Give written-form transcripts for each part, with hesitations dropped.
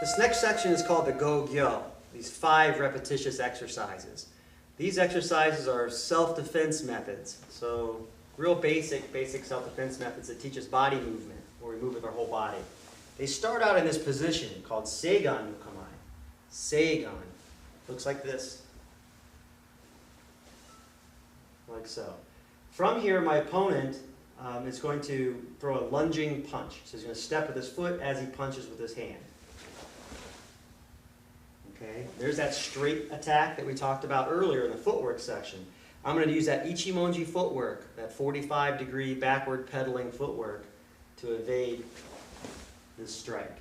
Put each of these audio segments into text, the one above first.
This next section is called the Go-Gyo, these 5 repetitious exercises. These exercises are self-defense methods, so real basic self-defense methods that teach us body movement, where we move with our whole body. They start out in this position called Seigan no Kamae. Seigan. Looks like this. Like so. From here, my opponent is going to throw a lunging punch. So he's going to step with his foot as he punches with his hand. Okay, there's that straight attack that we talked about earlier in the footwork section. I'm going to use that ichimonji footwork, that 45-degree backward pedaling footwork, to evade this strike.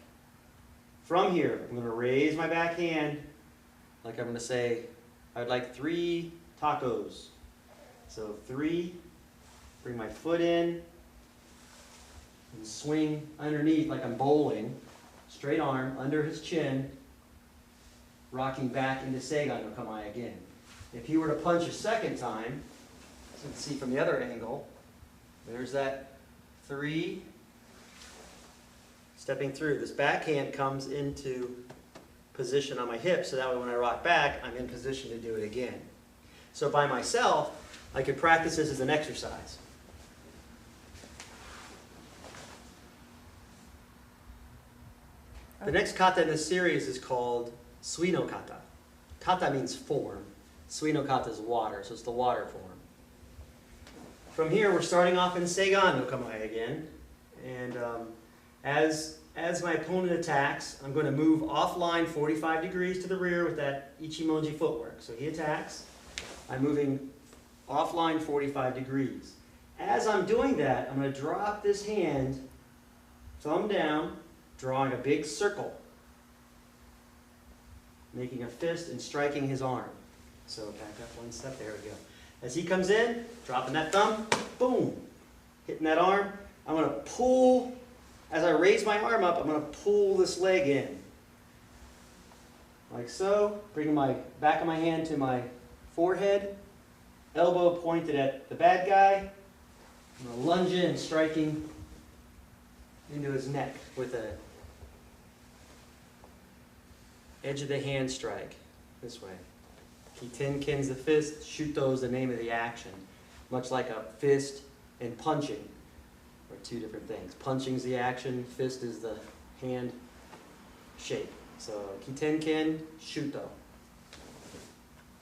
From here, I'm going to raise my back hand, like I'm going to say, I'd like 3 tacos. So 3, bring my foot in, and swing underneath like I'm bowling, straight arm under his chin, rocking back into Seigan no Kamae again. If he were to punch a second time, so you can see from the other angle, there's that 3, stepping through. This backhand comes into position on my hip, so that way when I rock back, I'm in position to do it again. So by myself, I could practice this as an exercise. The next kata in this series is called Kuno Kata. Kata means form. Kuno Kata is water, so it's the water form. From here, we're starting off in Seigan no Kamae again. And as my opponent attacks, I'm going to move offline 45 degrees to the rear with that ichimonji footwork. So he attacks. I'm moving offline 45 degrees. As I'm doing that, I'm going to drop this hand, thumb down, drawing a big circle, making a fist and striking his arm. So back up one step, there we go. As he comes in, dropping that thumb, boom, hitting that arm. I'm going to pull, as I raise my arm up, I'm going to pull this leg in. Like so, bringing my back of my hand to my forehead, elbow pointed at the bad guy. I'm going to lunge in, striking into his neck with a edge of the hand strike, this way. Kitenken's the fist, shuto is the name of the action. Much like a fist and punching are 2 different things. Punching is the action, fist is the hand shape. So kitenken, shuto.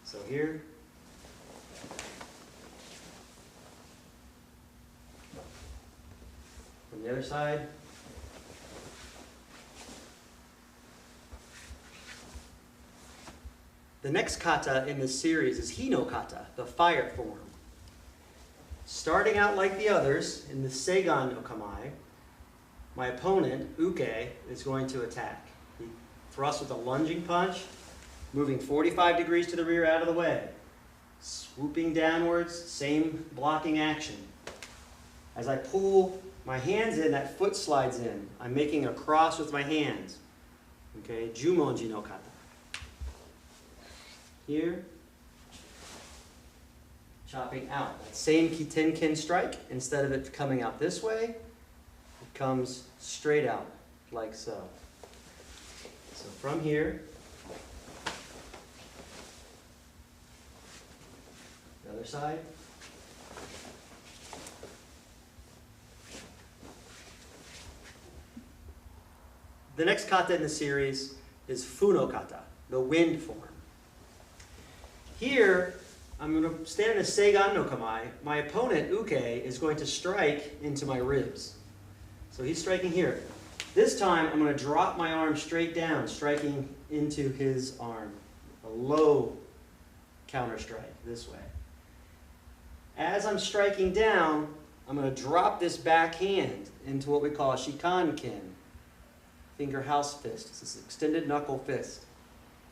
So here. From the other side. The next kata in this series is Hino Kata, the fire form. Starting out like the others, in the Seigan no Kamae, my opponent, Uke, is going to attack. He thrusts with a lunging punch, moving 45 degrees to the rear out of the way. Swooping downwards, same blocking action. As I pull my hands in, that foot slides in. I'm making a cross with my hands. Okay, Jumonji no Kata. Here, chopping out. That same kitenken strike, instead of it coming out this way, it comes straight out, like so. So from here, the other side. The next kata in the series is Funo Kata, the wind form. Here, I'm going to stand in a Seigan no Kamae. My opponent, Uke, is going to strike into my ribs. So he's striking here. This time, I'm going to drop my arm straight down, striking into his arm. A low counter strike, this way. As I'm striking down, I'm going to drop this back hand into what we call a shikanken, finger house fist. It's this extended knuckle fist.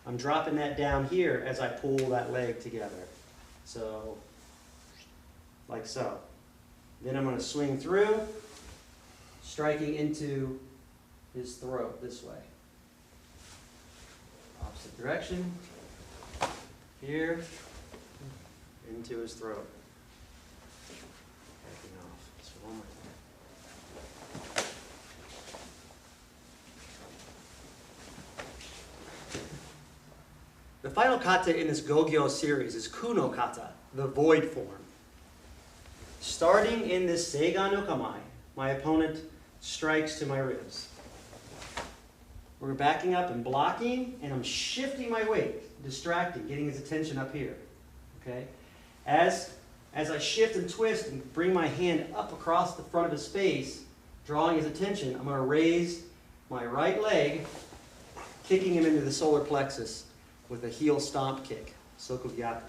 I'm dropping that down here as I pull that leg together. So, like so. Then I'm going to swing through, striking into his throat this way. Opposite direction. Here, into his throat. Backing off. So one more time. final kata in this Gogyo series is Kuno Kata, the void form. Starting in this Seigan no Kamae, my opponent strikes to my ribs. We're backing up and blocking, and I'm shifting my weight, distracting, getting his attention up here. Okay? As I shift and twist and bring my hand up across the front of his face, drawing his attention, I'm going to raise my right leg, kicking him into the solar plexus with a heel stomp kick, Sokugyaku.